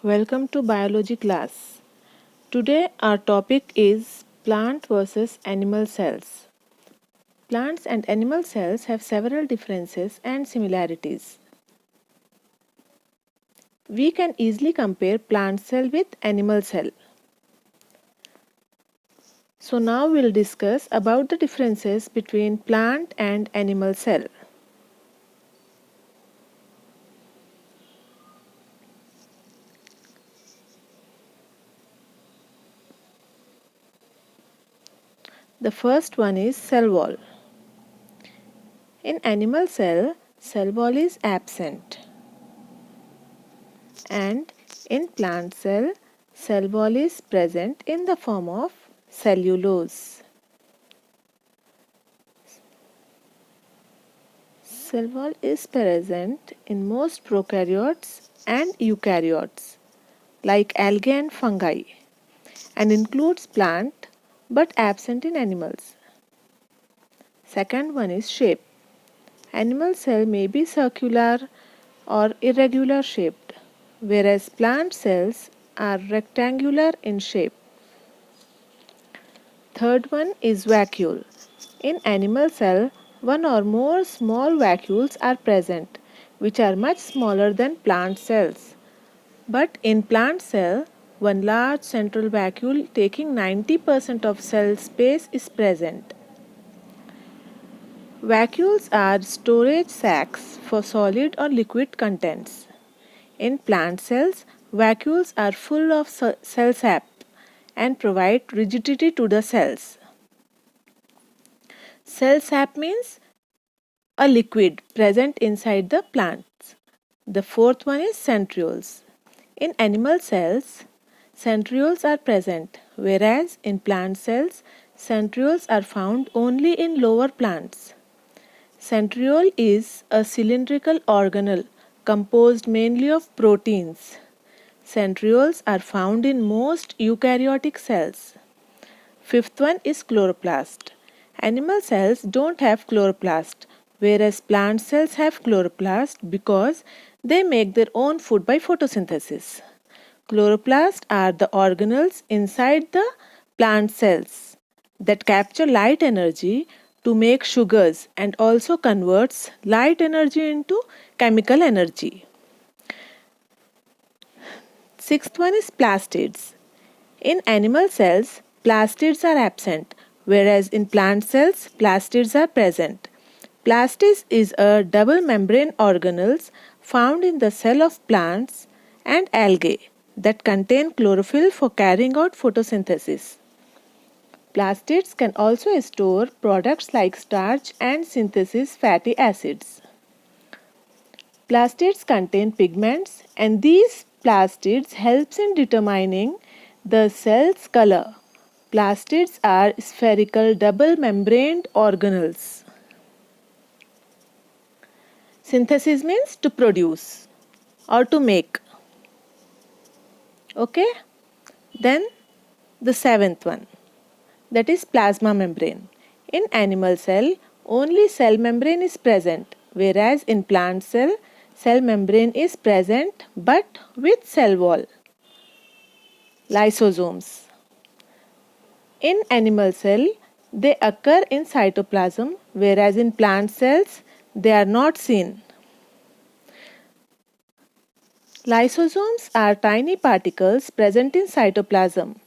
Welcome to biology class. Today our topic is plant versus animal cells. Plants and animal cells have several differences and similarities. We can easily compare plant cell with animal cell. So now we'll discuss about the differences between plant and animal cell. The first one is cell wall. In animal cell wall is absent, and in plant cell wall is present in the form of cellulose. Cell wall is present in most prokaryotes and eukaryotes like algae and fungi, and includes plant but absent in animals. Second one is shape. Animal cell may be circular or irregular shaped, whereas plant cells are rectangular in shape. Third one is vacuole. In animal cell, one or more small vacuoles are present, which are much smaller than plant cells. But in plant cell, one large central vacuole taking 90% of cell space is present. Vacuoles are storage sacs for solid or liquid contents. In plant cells, vacuoles are full of cell sap and provide rigidity to the cells. Cell sap means a liquid present inside the plants. The fourth one is centrioles. In animal cells, centrioles are present, whereas in plant cells, centrioles are found only in lower plants. Centriole is a cylindrical organelle composed mainly of proteins. Centrioles are found in most eukaryotic cells. Fifth one is chloroplast. Animal cells don't have chloroplast, whereas plant cells have chloroplast because they make their own food by photosynthesis. Chloroplasts are the organelles inside the plant cells that capture light energy to make sugars and also converts light energy into chemical energy. Sixth one is plastids. In animal cells, plastids are absent, whereas in plant cells, plastids are present. Plastids is a double membrane organelles found in the cell of plants and algae that contain chlorophyll for carrying out photosynthesis. Plastids can also store products like starch and synthesis fatty acids. Plastids contain pigments, and these plastids helps in determining the cell's color. Plastids are spherical double-membraned organelles. Synthesis means to produce or to make. Okay? Then the seventh one, that is plasma membrane. In animal cell, only cell membrane is present, whereas in plant cell membrane is present but with cell wall. Lysosomes. In animal cell, they occur in cytoplasm, whereas in plant cells, they are not seen. Lysosomes are tiny particles present in cytoplasm.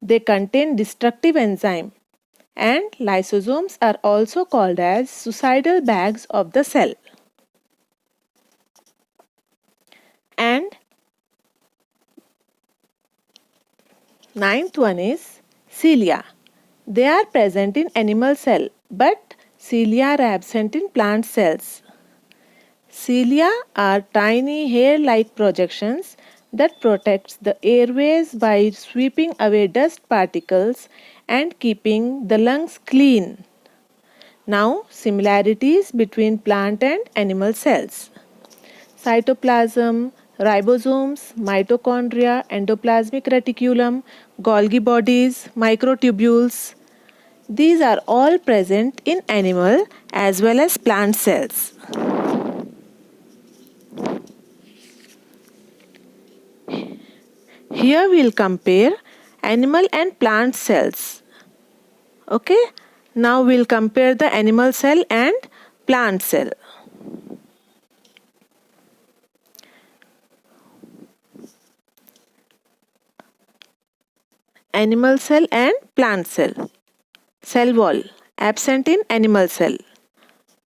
They contain destructive enzyme, and lysosomes are also called as suicidal bags of the cell. And ninth one is cilia. They are present in animal cell, but cilia are absent in plant cells. Cilia are tiny hair-like projections that protects the airways by sweeping away dust particles and keeping the lungs clean. Now, similarities between plant and animal cells. Cytoplasm, ribosomes, mitochondria, endoplasmic reticulum, Golgi bodies, microtubules. These are all present in animal as well as plant cells. Here we will compare animal and plant cells. Okay, now we will compare the animal cell and plant cell. Animal cell and plant cell. Cell wall absent in animal cell,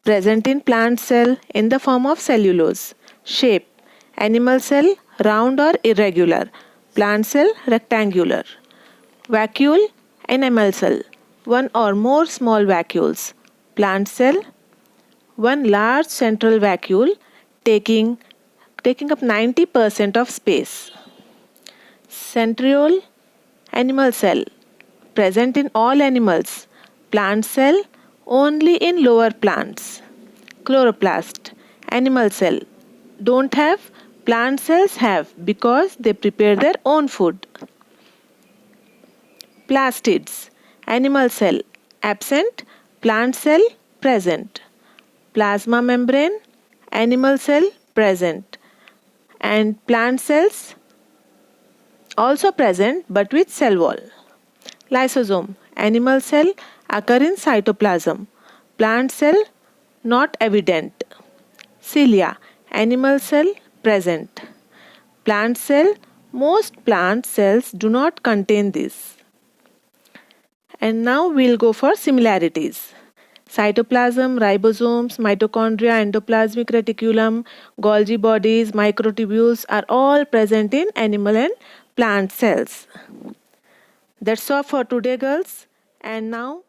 present in plant cell in the form of cellulose. Shape: animal cell round or irregular, plant cell rectangular. Vacuole: animal cell one or more small vacuoles, plant cell one large central vacuole taking up 90% of space. Centriole: animal cell present in all animals, plant cell only in lower plants. Chloroplast: animal cell don't have, plant cells have because they prepare their own food. Plastids: animal cell absent, plant cell present. Plasma membrane: animal cell present, and plant cells also present but with cell wall. Lysosome: animal cell occur in cytoplasm, plant cell not evident. Cilia: animal cell present, plant cell most plant cells do not contain this. And now we'll go for similarities. Cytoplasm, ribosomes, mitochondria, endoplasmic reticulum, Golgi bodies, microtubules are all present in animal and plant cells. That's all for today, girls. And now